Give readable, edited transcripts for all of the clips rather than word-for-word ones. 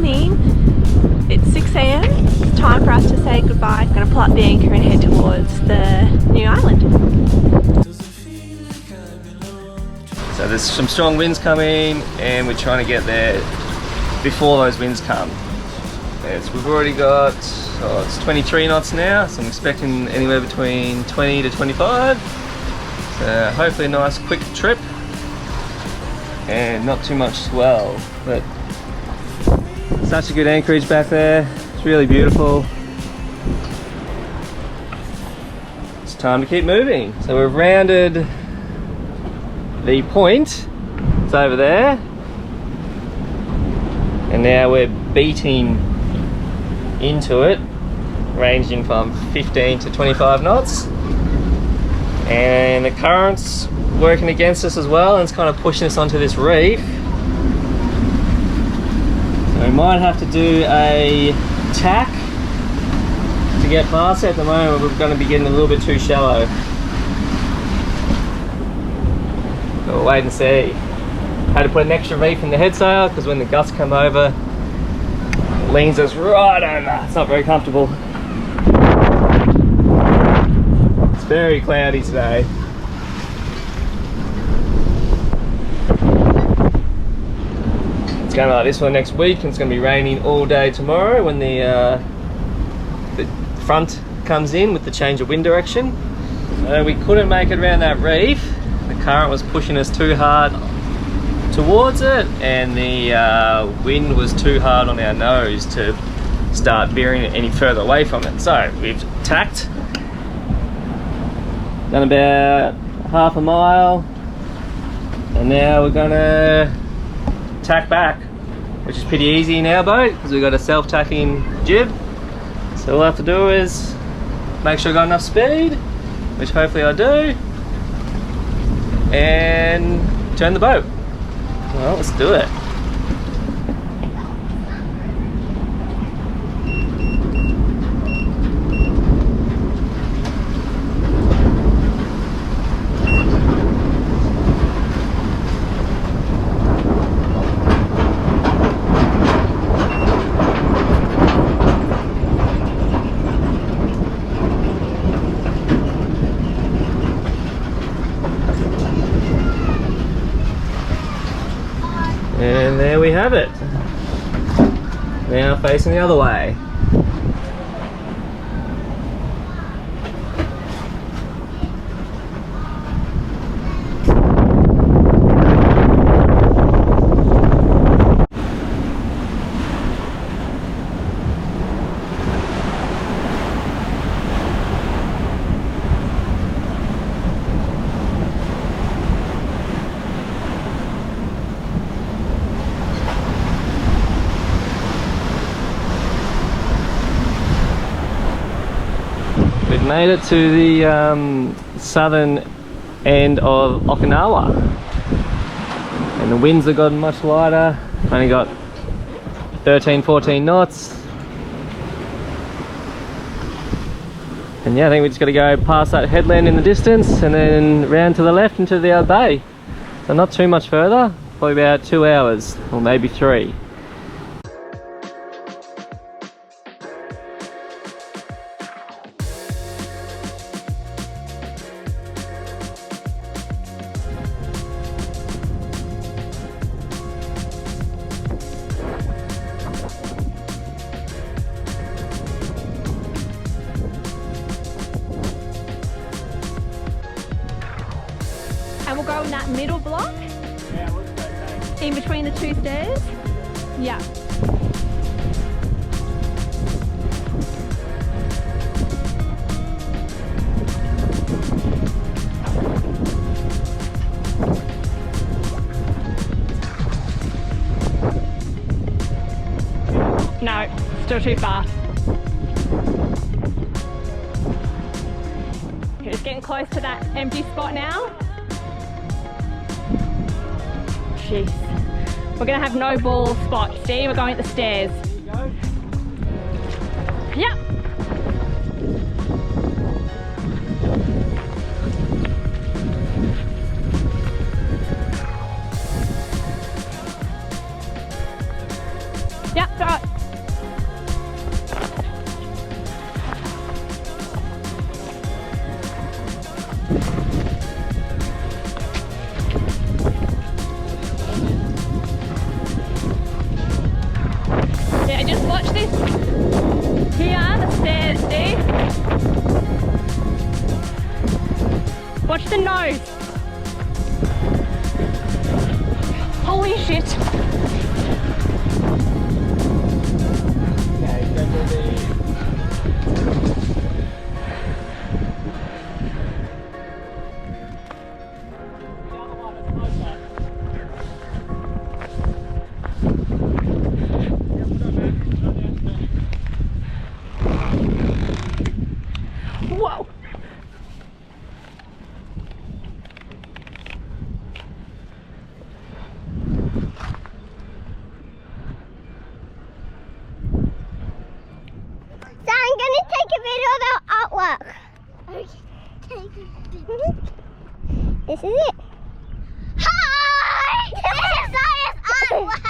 evening. It's 6 a.m. It's time for us to say goodbye. I'm going to pull up the anchor and head towards the new island. So there's some strong winds coming and we're trying to get there before those winds come. Yes, we've already got, it's 23 knots now, so I'm expecting anywhere between 20 to 25. So hopefully a nice quick trip and not too much swell, but such a good anchorage back there. It's really beautiful. It's time to keep moving. So we've rounded the point, it's over there, and now we're beating into it, ranging from 15 to 25 knots, and the current's working against us as well, and it's kind of pushing us onto this reef. So we might have to do a tack to get past it. At the moment we're going to be getting a little bit too shallow. We'll wait and see. Had to put an extra reef in the head sail because when the gusts come over, it leans us right over. It's not very comfortable. It's very cloudy today. It's going to be like this for next week, and it's going to be raining all day tomorrow when the front comes in with the change of wind direction. So we couldn't make it around that reef. The current was pushing us too hard towards it, and the wind was too hard on our nose to start veering any further away from it. So we've tacked, done about half a mile, and now we're gonna tack back, which is pretty easy in our boat because we've got a self-tacking jib. So all I have to do is make sure I got enough speed, which hopefully I do, and turn the boat. Well, let's do it. And there we have it. Now facing the other way. We've made it to the southern end of Okinawa, and the winds have gotten much lighter. Only got 13-14 knots, and yeah, I think we just got to go past that headland in the distance and then round to the left into the other bay. So not too much further, probably about 2 hours or maybe 3. And we'll go in that middle block. Yeah, looks okay. In between the two stairs. Yeah. No, still too far. Okay, just getting close to that empty spot now. Jeez. We're gonna have no ball spot. Steve, we're going at the stairs. Yep. Yep, Watch the nose. Holy shit. Whoa. So I'm gonna take a video of our artwork. This is it. Hi! This is Zaya's artwork.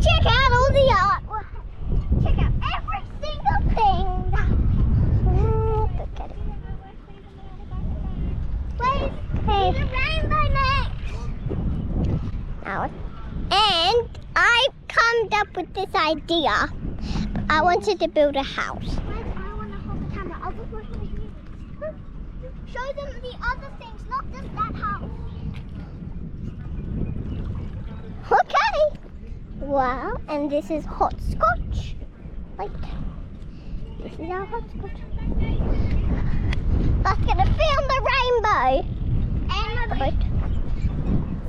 Check out all the artwork. Check out every single thing. Look at it. Wait, see the rainbow next. Now, and I come up with this idea. I wanted to build a house. I want to hold the camera. I'll just watch it. Show them the other things, not just that house. Okay. Wow, and this is hot scotch. Like, this is our hot scotch. That's gonna film the rainbow. And the boat.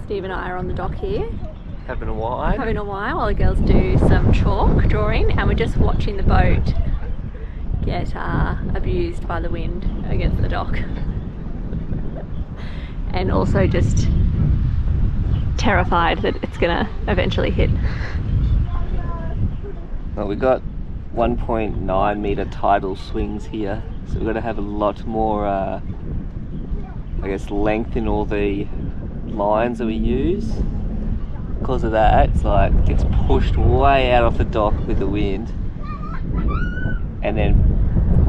Steve and I are on the dock here. Having a while. Having a while the girls do some chalk drawing, and we're just watching the boat get abused by the wind against the dock. And also just terrified that it's gonna eventually hit. Well, we got 1.9 meter tidal swings here, so we've got to have a lot more, I guess, length in all the lines that we use. Because of that, it's like it gets pushed way out off the dock with the wind, and then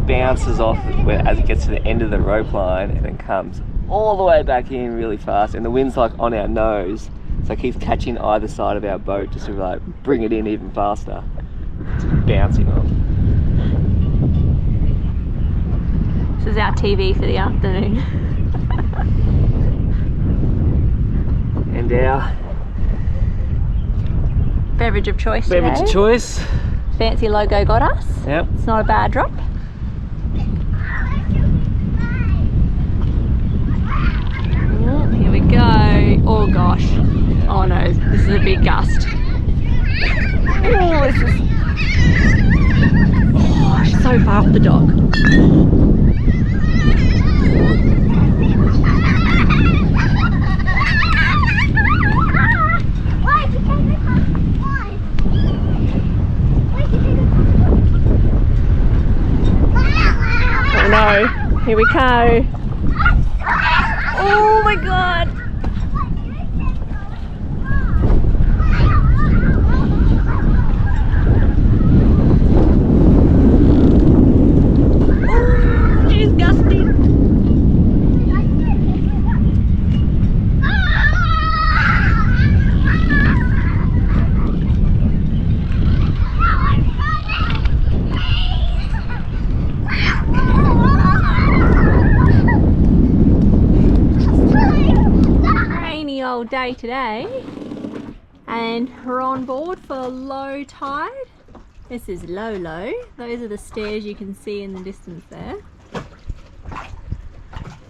bounces off as it gets to the end of the rope line, and then comes all the way back in really fast. And the wind's like on our nose, so it keeps catching either side of our boat just to like bring it in even faster. It's bouncing off. This is our TV for the afternoon. And our beverage of choice today. Beverage of choice. Fancy logo got us. Yep. It's not a bad drop. Oh, here we go. Oh gosh. Oh no, this is a big gust. Oh, this is so far off the dock. Oh no, here we go. Oh my god. She's gusty. Rainy old day today, and we're on board for low tide. This is low. Those are the stairs you can see in the distance there.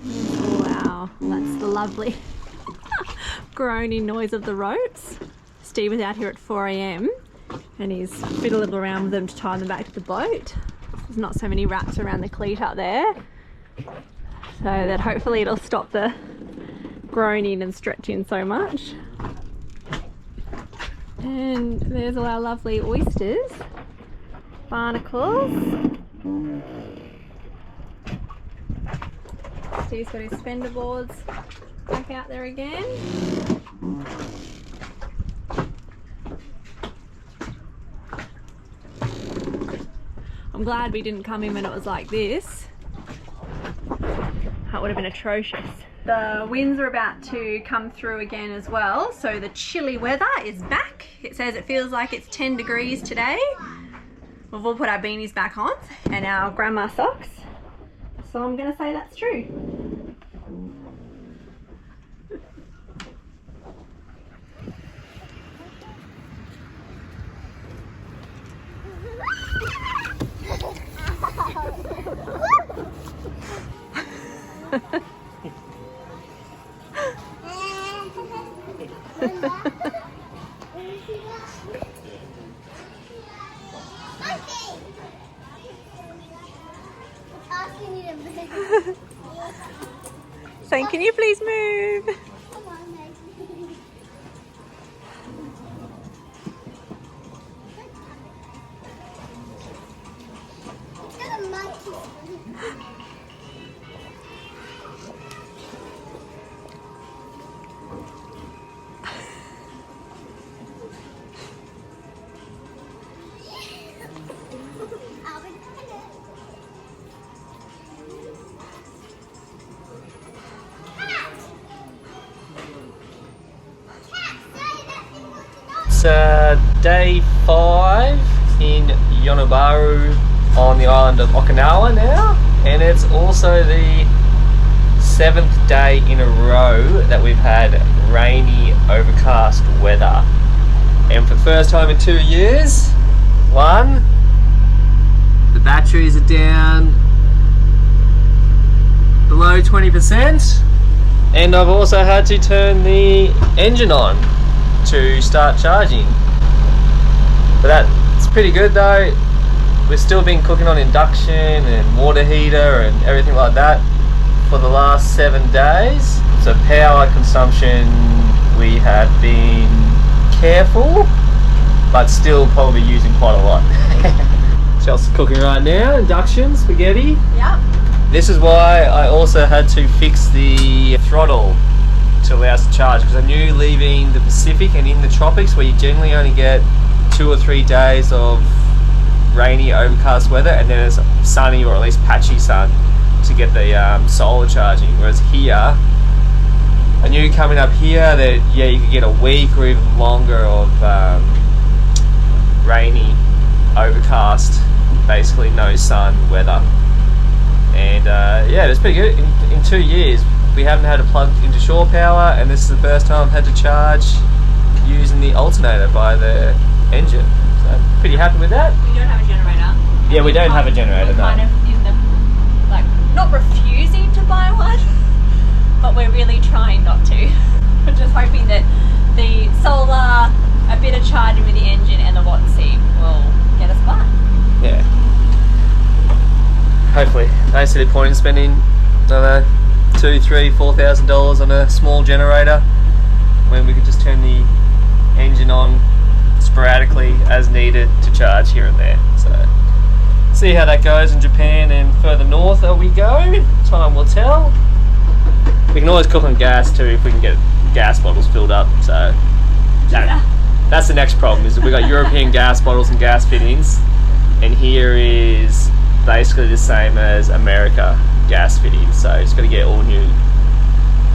Wow, that's the lovely groaning noise of the ropes. Steve was out here at 4 AM and he's fiddling around with them to tie them back to the boat. There's not so many wraps around the cleat up there, so that hopefully it'll stop the groaning and stretching so much. And there's all our lovely oysters, barnacles. Steve's got his fender boards back out there again. I'm glad we didn't come in when it was like this. That would have been atrocious. The winds are about to come through again as well, so the chilly weather is back. It says it feels like it's 10 degrees today. We've all put our beanies back on and our grandma socks. So I'm going to say that's true. Saying, can you please move? It's day 5 in Yonobaru on the island of Okinawa now, and it's also the 7th day in a row that we've had rainy, overcast weather. And for the first time in 2 years, one, the batteries are down below 20%, and I've also had to turn the engine on to start charging. But that's pretty good though. We've still been cooking on induction and water heater and everything like that for the last 7 days. So power consumption, we have been careful, but still probably using quite a lot. Chelsea's cooking right now, induction spaghetti. Yep. This is why I also had to fix the throttle to allow us to charge, because I knew leaving the Pacific and in the tropics, where you generally only get 2 or 3 days of rainy, overcast weather, and then it's sunny or at least patchy sun to get the solar charging. Whereas here, I knew coming up here that yeah, you could get a week or even longer of rainy, overcast, basically no sun weather. And yeah, it's pretty good. In 2 years, we haven't had to plug into shore power, and this is the first time I've had to charge using the alternator by the engine. So pretty happy with that. We don't have a generator. Yeah, we don't have a generator, We're no. kind of in the, like, not refusing to buy one, but we're really trying not to. We're just hoping that the solar, a bit of charging with the engine, and the Wattsy will get us by. Yeah. Hopefully. I don't see the point in spending, I don't know, $2,000, $3,000, $4,000 on a small generator when we could just turn the engine on sporadically as needed to charge here and there. So see how that goes in Japan and further north we go. Time will tell. We can always cook on gas too if we can get gas bottles filled up. So that's the next problem, is that we got European gas bottles and gas fittings, and here is basically the same as America gas fittings. So just got to get all new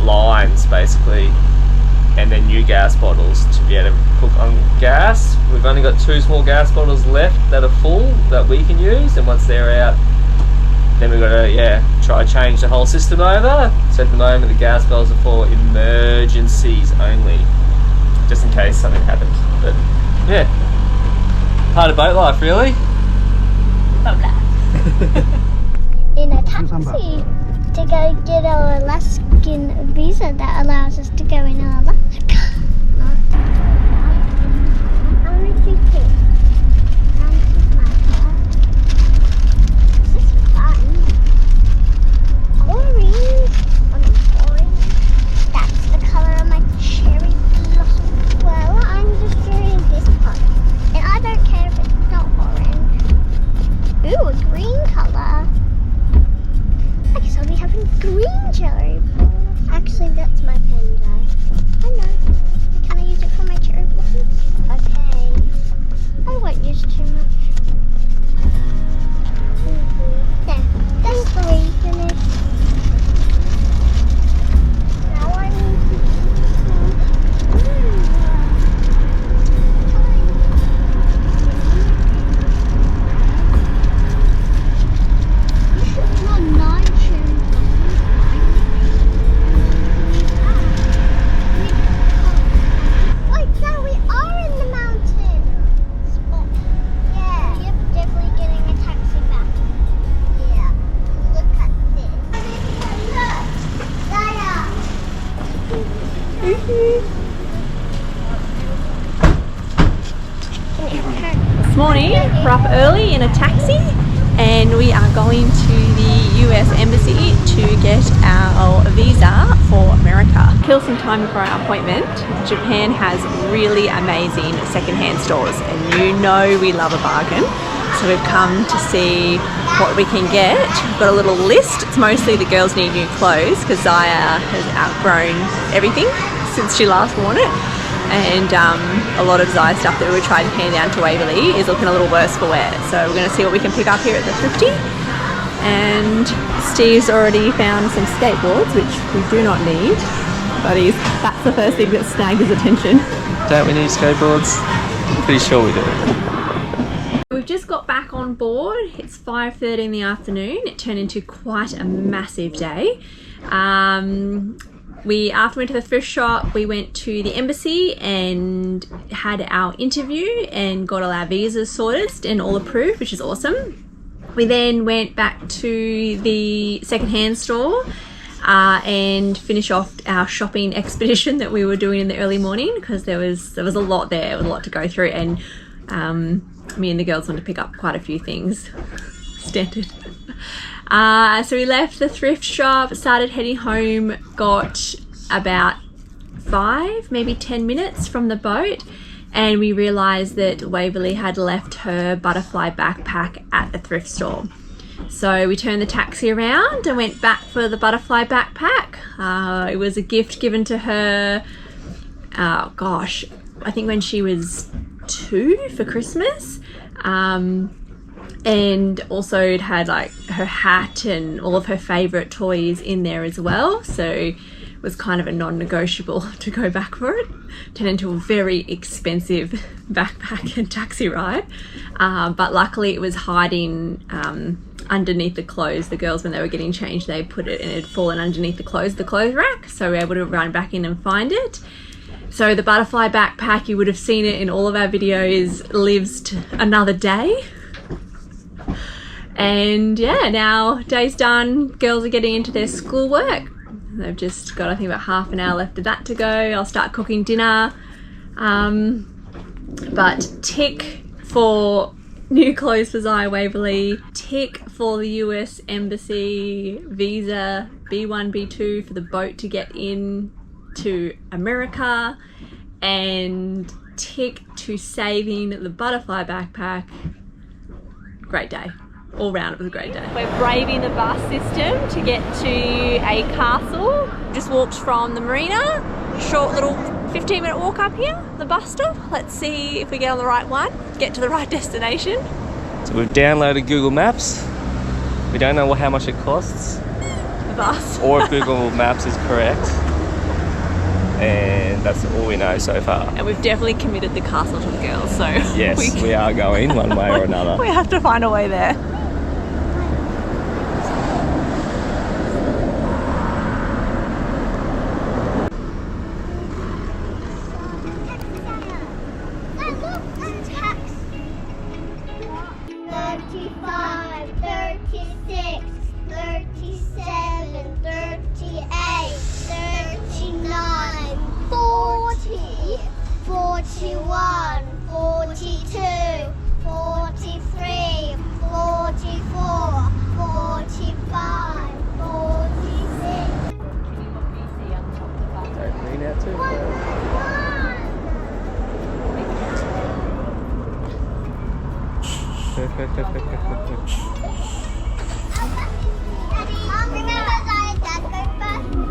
lines basically, and then new gas bottles to be able to cook on gas. We've only got 2 small gas bottles left that are full that we can use, and once they're out, then we've got to try to change the whole system over. So at the moment the gas bottles are for emergencies only, just in case something happens. But yeah, part of boat life really. In a taxi to go get our Alaskan visa that allows us to go in Alaska. This is fun. Orange. That's the color of my cherry blossom. Well, I'm just doing this part, and I don't care if it's not orange. Ooh, a green color. I guess I'll be having green cherry blossoms. Actually, that's my pen though. I know. Can I use it for my cherry blossoms? Okay. I won't use too much. There. That's 3 finished. Now I need to you should run 9 should in a taxi and we are going to the US Embassy to get our visa for America. Kill some time before our appointment. Japan has really amazing secondhand stores and you know we love a bargain. So we've come to see what we can get. We've got a little list. It's mostly the girls need new clothes because Zaya has outgrown everything since she last worn it. And a lot of Zaya stuff that we tried to hand down to Waverley is looking a little worse for wear. So we're going to see what we can pick up here at the Thrifty. And Steve's already found some skateboards, which we do not need. But that's the first thing that snagged his attention. Don't we need skateboards? I'm pretty sure we do. We've just got back on board. It's 5:30 in the afternoon. It turned into quite a massive day. We, after we went to the thrift shop, we went to the embassy and had our interview and got all our visas sorted and all approved, which is awesome. We then went back to the secondhand store and finish off our shopping expedition that we were doing in the early morning because there was a lot there, there was a lot to go through, and me and the girls wanted to pick up quite a few things. Standard. So we left the thrift shop, started heading home, got about 5, maybe 10 minutes from the boat, and we realised that Waverley had left her butterfly backpack at the thrift store. So we turned the taxi around and went back for the butterfly backpack. It was a gift given to her, gosh, I think when she was 2 for Christmas. And also it had like her hat and all of her favourite toys in there as well. So it was kind of a non-negotiable to go back for it. Turned into a very expensive backpack and taxi ride. But luckily it was hiding underneath the clothes. The girls, when they were getting changed, they put it and it had fallen underneath the clothes rack. So we were able to run back in and find it. So the butterfly backpack, you would have seen it in all of our videos, lives to another day. And yeah, now day's done. Girls are getting into their schoolwork. They've just got, I think, about half an hour left of that to go. I'll start cooking dinner. But tick for new clothes for Zaya Waverley. Tick for the US Embassy visa, B1, B2 for the boat to get in to America. And tick to saving the butterfly backpack. Great day. All round it was a great day. We're braving the bus system to get to a castle. Just walked from the marina, short little 15-minute walk up here, the bus stop. Let's see if we get on the right one, get to the right destination. So we've downloaded Google Maps. We don't know how much it costs. The bus. Or if Google Maps is correct. And that's all we know so far. And we've definitely committed the castle to the girls, so yes, we are going one way or another. We have to find a way there.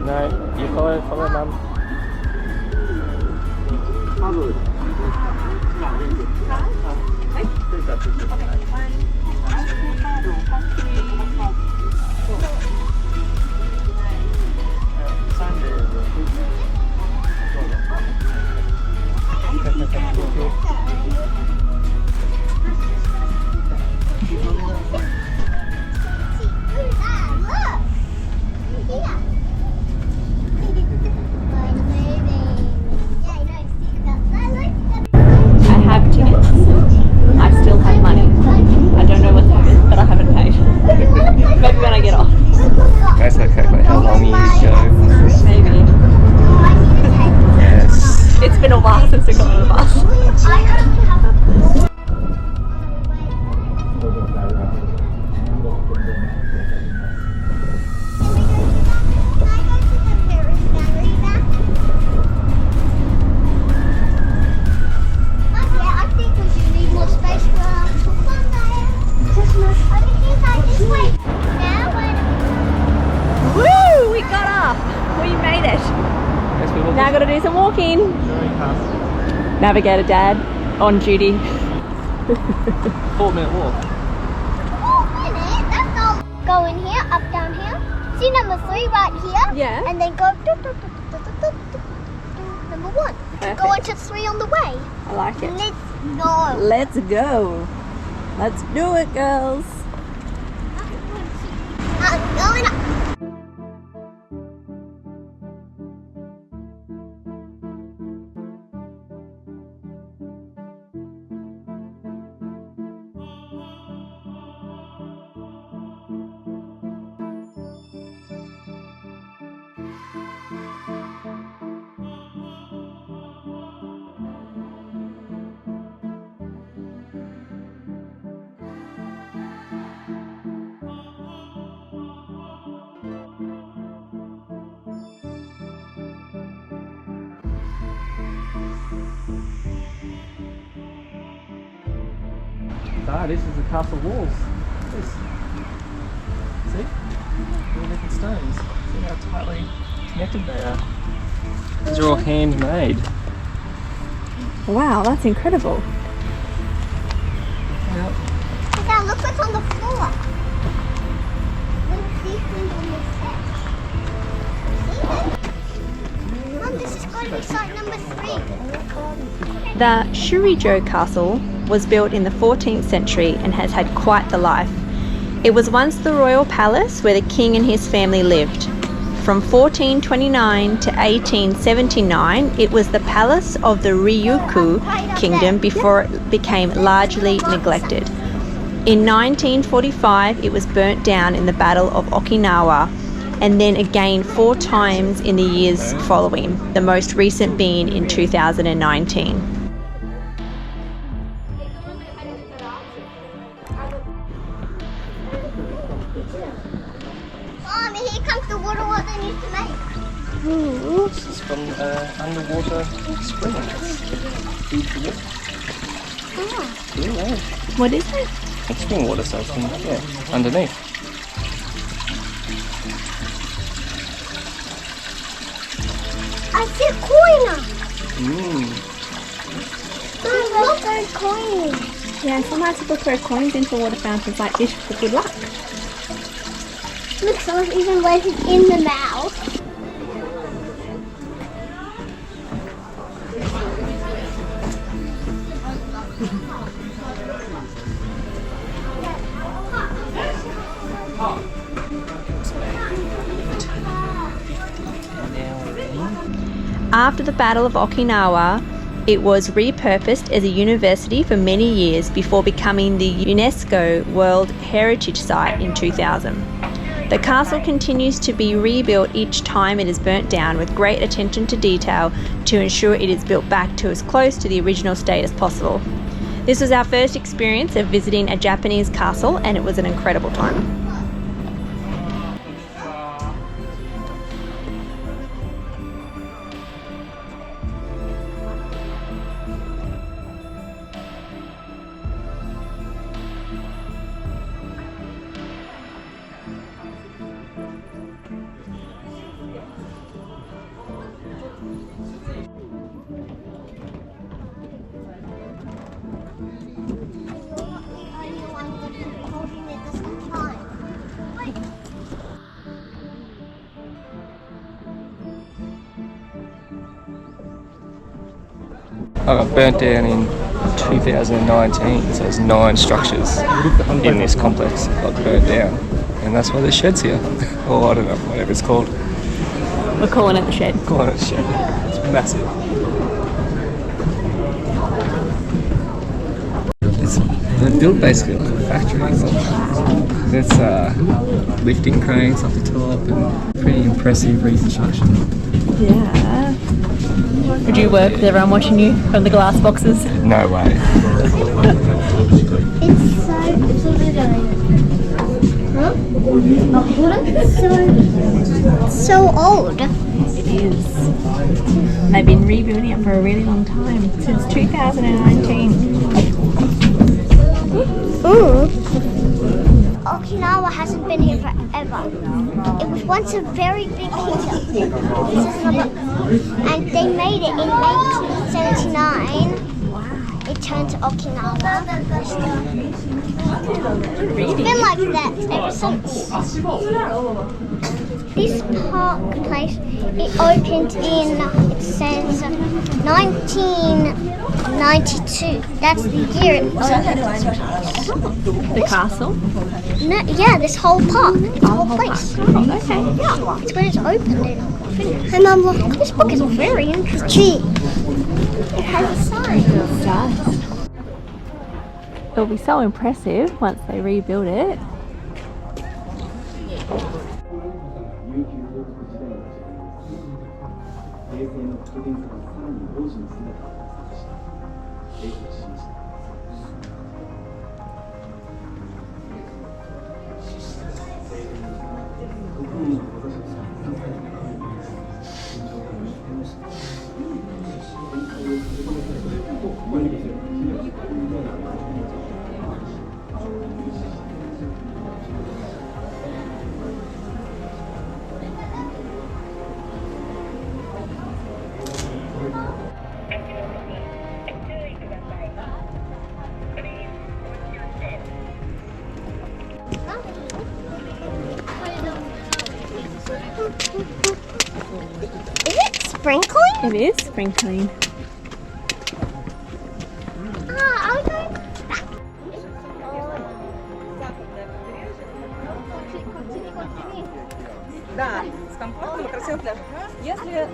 No, you follow Mum. gotta do some walking. Navigator Dad, on duty. 4-minute walk. Oh, minute. That's not go in here, up, down here. See number 3 right here? Yeah. And then go number 1. Perfect. Go on to 3 on the way. I like it. Let's go. Let's go. Let's do it, girls. I'm going up. Ah, this is the castle walls. This. See? All different stones. See how tightly connected they are. These are all handmade. Wow, that's incredible. Yep. Now look what's on the floor. Look, see things on the steps. See it? Mum, this is going to be site number 3. The Shurijo Castle was built in the 14th century and has had quite the life. It was once the royal palace where the king and his family lived. From 1429 to 1879, it was the palace of the Ryukyu kingdom before it became largely neglected. In 1945, it was burnt down in the Battle of Okinawa, and then again 4 times in the years following, the most recent being in 2019. Mom, here comes the water what they need to make. This is from underwater spring. Yeah, What is it? it's spring water, so it's from underneath. I see a coin. Mm. Look, there's coins. Yeah, sometimes people throw coins into water fountains like this for good luck. Look, someone's even waiting in the mouth. After the Battle of Okinawa, it was repurposed as a university for many years before becoming the UNESCO World Heritage Site in 2000. The castle continues to be rebuilt each time it is burnt down with great attention to detail to ensure it is built back to as close to the original state as possible. This was our first experience of visiting a Japanese castle, and it was an incredible time. I got burnt down in 2019, so there's 9 structures in this complex that got burnt down, and that's why there's sheds here. Or I don't know, whatever it's called. We're calling it the shed. Calling it a shed. It's massive. They're built basically like a factory. There's lifting cranes up the top and pretty impressive reconstruction. Yeah. Would you work with everyone watching you from the glass boxes? No way. It's so old. It is. They've been rebuilding it for a really long time, since 2019. Okinawa hasn't been here forever. It was once a very big kingdom. And they made it in 1879. It turned to Okinawa. It's been like that ever since. This park place, it opened in, it says, 1992. That's the year it opened. The castle? No, yeah, this whole park, this whole place. Okay. Yeah, it's when it's opened and finished. And I'm like, this book is very interesting. It has a sign. It does. It'll be so impressive once they rebuild it. Is it sprinkling? It is sprinkling. Are we going back? Да, с комфортом, красивый пляж. Если...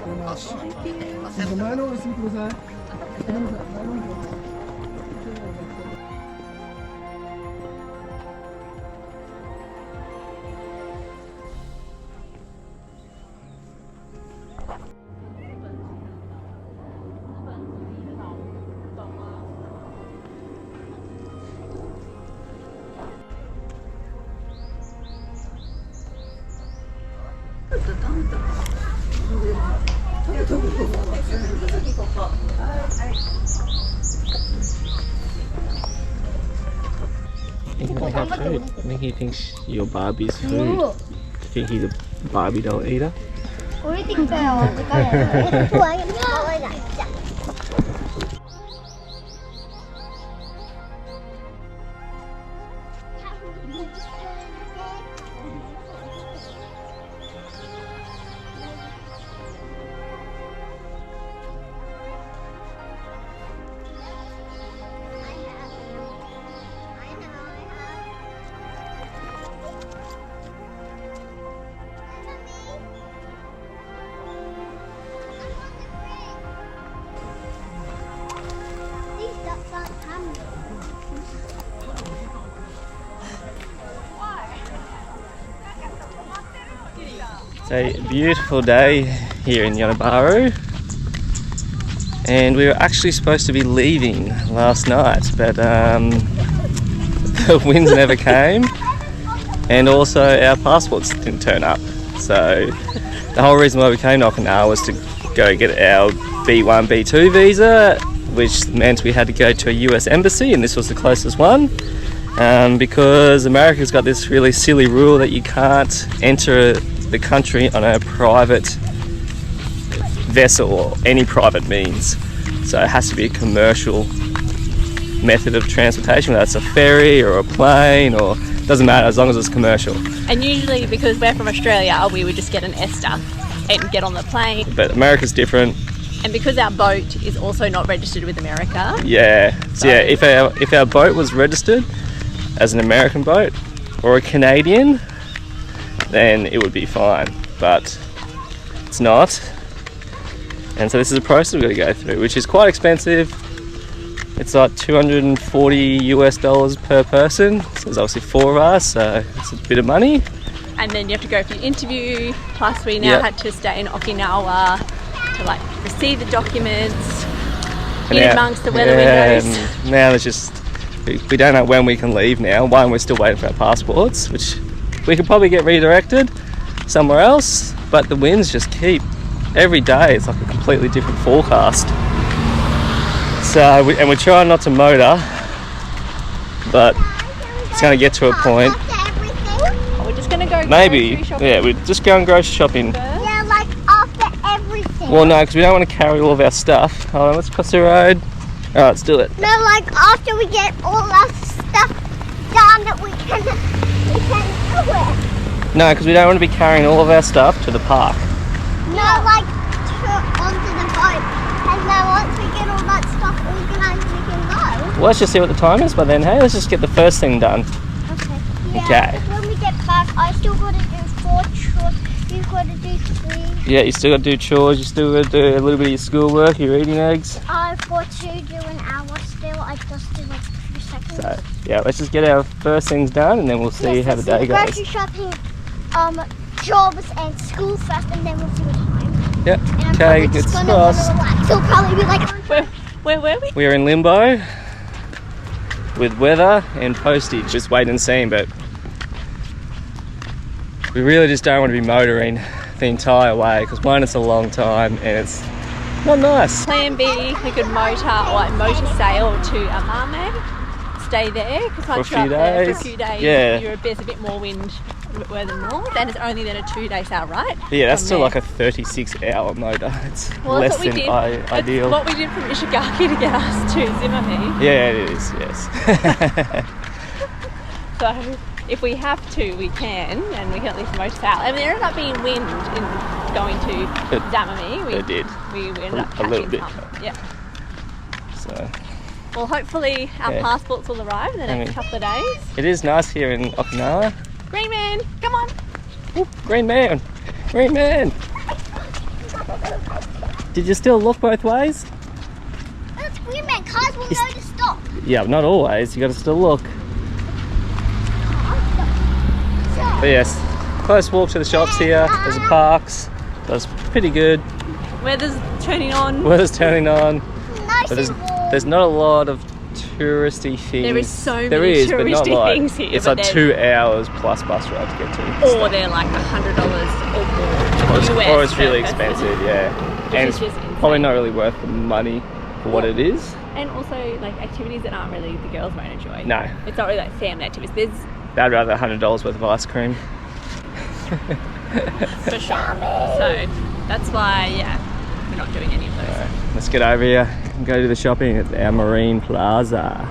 He doesn't have food. I think he thinks you're Barbie's food. Do you think he's a Barbie doll eater? 우리 띵가요. 좋아요. It's a beautiful day here in Yonabaru, and we were actually supposed to be leaving last night, but the winds never came, and also our passports didn't turn up. So the whole reason why we came to Okinawa was to go get our B1, B2 visa, which meant we had to go to a US embassy, and this was the closest one. Because America's got this really silly rule that you can't enter the country on a private vessel or any private means. So it has to be a commercial method of transportation, whether it's a ferry or a plane, or doesn't matter as long as it's commercial. And usually, because we're from Australia, we would just get an ESTA and get on the plane. But America's different. And because our boat is also not registered with America. Yeah. So yeah, if our boat was registered as an American boat or a Canadian, then it would be fine, but it's not. And so this is a process we've got to go through, which is quite expensive. It's like $240 US per person. So there's obviously 4 of us, so it's a bit of money. And then you have to go for your interview. Plus we now had to stay in Okinawa to like receive the documents, in amongst the weather windows. And now there's just, we don't know when we can leave now. One, we're still waiting for our passports, which we could probably get redirected somewhere else, but the winds just keep, every day it's like a completely different forecast. So, and we're trying not to motor, but it's going to get to a point Maybe. Grocery shopping Yeah, we'd just go and grocery shopping. first. Yeah, like after everything. Well, no, because we don't want to carry all of our stuff. Hold on, let's cross the road. All right, let's do it. No, like after we get all our stuff done that we can do it. No, because we don't want to be carrying all of our stuff to the park. No, like onto the boat. And then once we get all that stuff organised, we can go. Well, let's just see what the time is by then, hey? Let's just get the first thing done. Okay. Yeah, Okay. when we get back, I still got to do 4 chores. You've got to do 3. Yeah, you still got to do chores, you still got to do a little bit of your schoolwork, your eating eggs. I've got to do an hour still. I just did like a few seconds. So, yeah, let's just get our first things done and then we'll see Yes, how the let's day do goes. grocery shopping, jobs and school first, and then we'll see what time. Yep, And I'm okay, probably good just gonna wanna spots. relax. It'll probably be like Where were we? We're in limbo with weather and postage. Just wait and see, but we really just don't want to be motoring the entire way because one, it's a long time and it's not nice. Plan B, we could motor sail to Amame, stay there because once For a you're up few there for a days. few days, Yeah. there's a bit more wind further north, and it's only then a 2-day sail, right? Yeah, that's From still there. like a 36-hour motor. It's Well, less that's what we than did. ideal. It's what we did from Ishigaki to get us to Zamami. Yeah, it is, yes. So if we have to, we can, and we can at least motor sail. And there ended up being wind in going to Zamami. It did. We ended up A catching little bit. some. Yeah. So Well, hopefully our Yeah. passports will arrive in the next couple of days. it is nice here in Okinawa. Green man, come on. Ooh, green man! Green man! Did you still look both ways? that's weird, man. Cars will know to stop. Yeah, not always. You got to still look. But yes, close walk to the shops here. There's the parks. That's pretty good. Weather's turning on. Weather's turning on. Nice But and warm. there's not a lot of touristy things. There is so There many is, but not touristy like, things here, it's but like there's- 2 hours plus bus ride to get to. Or they're like $100 or more. Or it's per really person. expensive, yeah. And is it's just insane. probably not really worth the money for what it is. And also like activities that aren't really the girls won't enjoy. No. It's not really like family activities. There's I'd rather $100 worth of ice cream. for sure. So that's why, yeah, we're not doing any of those. Alright, let's get over here and go to the shopping at our Marine Plaza.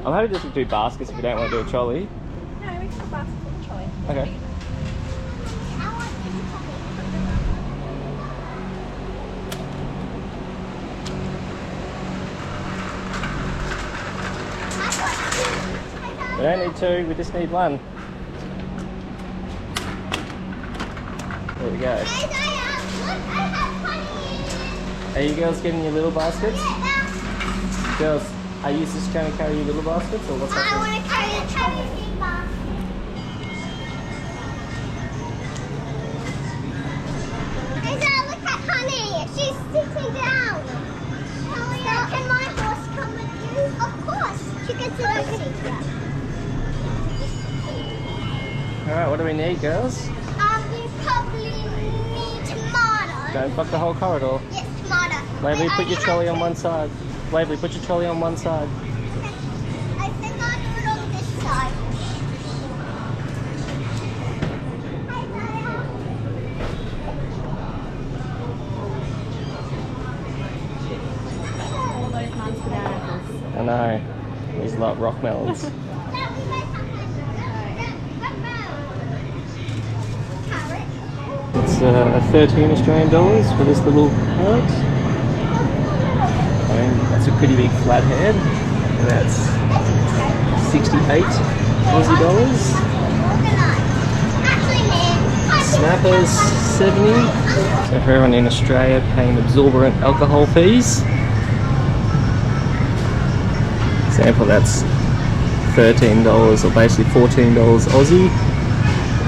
I'm happy just to do baskets if you don't want to do a trolley. No, we can pass the trolley. Okay. We don't need 2, we just need 1. There we go. Are you girls getting your little baskets? Girls, are you just going to carry your little baskets or what's I happening? want to carry a big basket. Look at Honey. She's sitting down. Can my horse come with you? Of course. She can sit on the seat. Alright, what do we need, girls? We probably need tomatoes. Don't block the whole corridor. Yes, tomatoes. Waverly, put your trolley on one side. Waverly, put your trolley on one side. I think I'll do it on this side. All those monster apples. I know. These like rock melons. It's 13 Australian dollars for this little carrot. I mean, that's a pretty big flathead. And that's 68 Aussie dollars. Snappers 70. So for everyone in Australia paying absorbent alcohol fees. Example, that's $13 or basically $14 Aussie.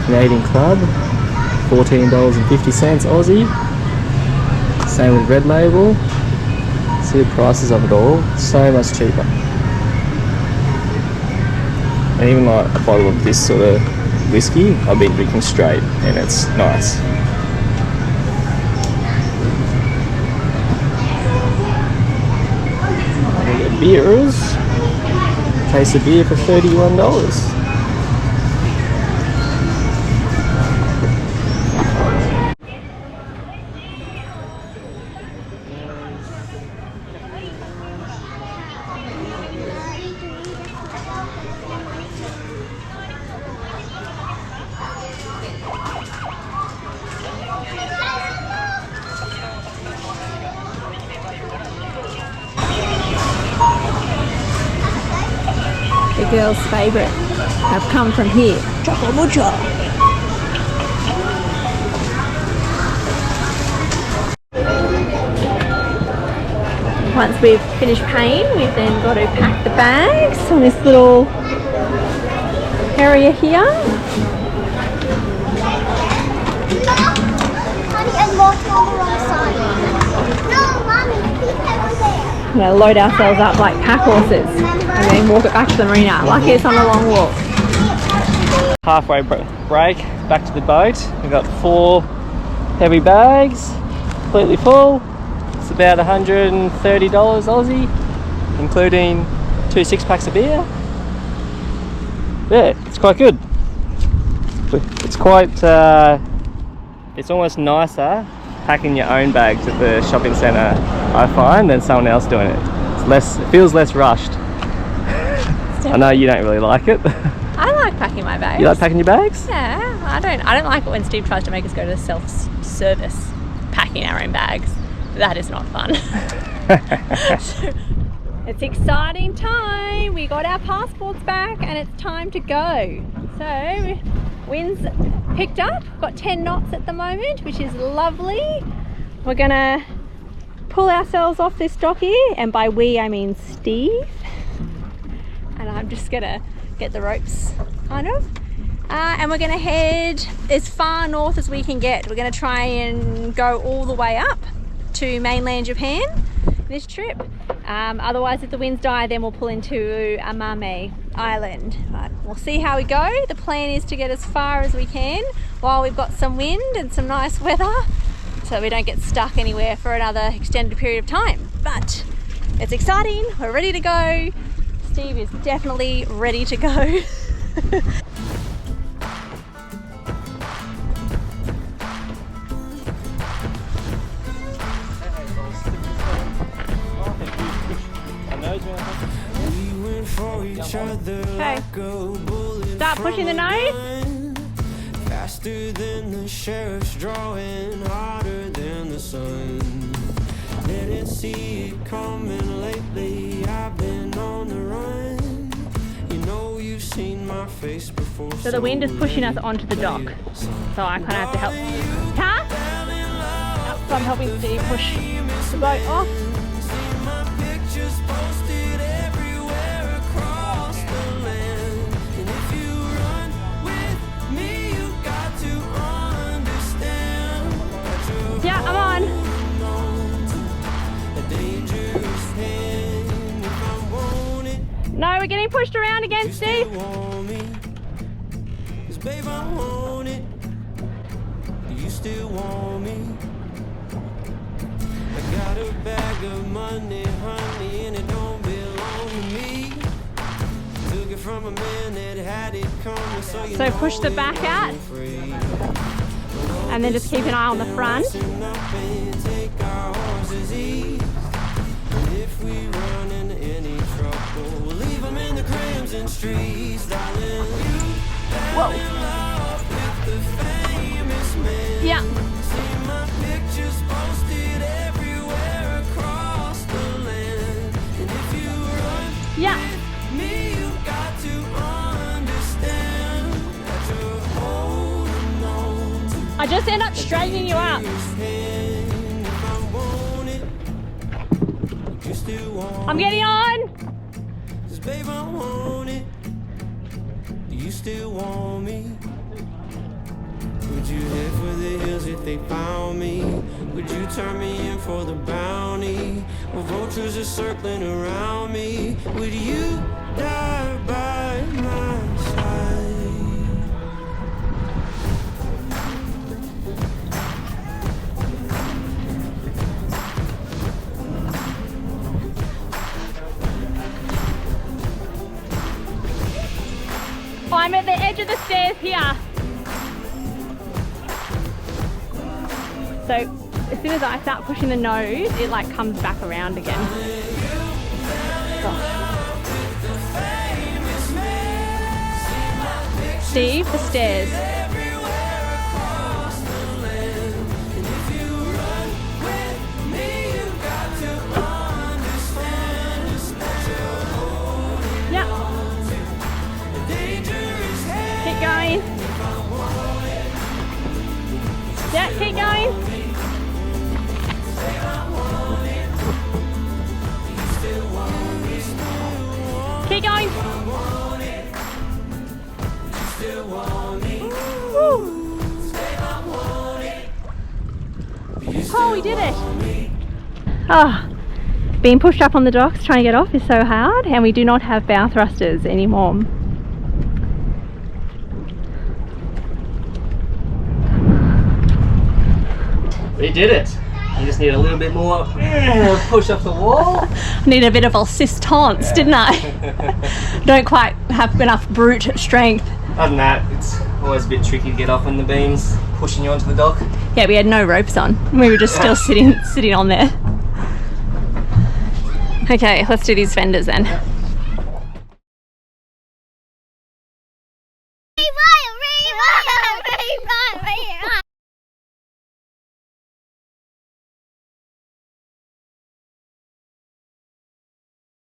Canadian Club, $14.50 Aussie. Same with Red Label. See the prices of it all, so much cheaper. And even like a bottle of this sort of whiskey, I've been drinking straight and it's nice. beers. Taste of beer for $31. The girls' favourite have come from here. Choco mucho. Once we've finished paying, we've then got to pack the bags on this little area here. And walk on the wrong side. No, Mommy, keep over there. I'm going to load ourselves up like pack horses and then walk it back to the marina. Lucky it's on a long walk. Halfway break, back to the boat. We've got 4 heavy bags, completely full. It's about $130 Aussie, including 2 6-packs of beer. Yeah, it's quite good. It's quite, it's almost nicer packing your own bags at the shopping centre, I find, than someone else doing it. It feels less rushed. I know you don't really like it. I like packing my bags. You like packing your bags? Yeah, I don't like it when Steve tries to make us go to self-service packing our own bags. That is not fun. So, it's exciting time. We got our passports back and it's time to go. So wind's picked up, got 10 knots at the moment, which is lovely. We're gonna pull ourselves off this dock here, and by we I mean Steve. And I'm just gonna get the ropes kind of. And we're gonna head as far north as we can get. We're gonna try and go all the way up to mainland Japan this trip. Otherwise, if the winds die, then we'll pull into Zamami Island. But we'll see how we go. The plan is to get as far as we can while we've got some wind and some nice weather, so we don't get stuck anywhere for another extended period of time. But it's exciting, we're ready to go. Steve is definitely ready to go. Okay, start pushing the nose. Faster than the sheriff's drawing, hotter than the sun. Didn't see it coming lately, I've been on the run. You know you've seen my face before. So the wind is pushing us onto the dock, so I kind of have to help. Huh? So I'm helping Steve push the boat off. Yeah, I'm on. No, we're getting pushed around again, Steve. Babe, I want it. You still want me? I got a bag of money, honey, and it don't belong to me. Took it from a man that had it coming, so push the back out. And then just keep an eye on the front. Whoa. Yeah. Yeah. I just end up straightening you up. I'm getting on. Babe, I want it. You still want me? Would you head for the hills if they found me? Would you turn me in for the bounty? Or vultures are circling around me? Would you die by my side? I'm at the edge of the stairs here. So as soon as I start pushing the nose, it like comes back around again. Gosh. Steve, the stairs. Yeah. Keep going. Yeah, keep going. Keep going. Oh, we did it! Ah, being pushed up on the docks trying to get off is so hard, and we do not have bow thrusters anymore. We did it! You just need a little bit more push up the wall. Need a bit of assistance, didn't I? Don't quite have enough brute strength. Other than that, it's always a bit tricky to get off when the beam's pushing you onto the dock. Yeah, we had no ropes on. We were just still sitting on there. Okay, let's do these fenders then.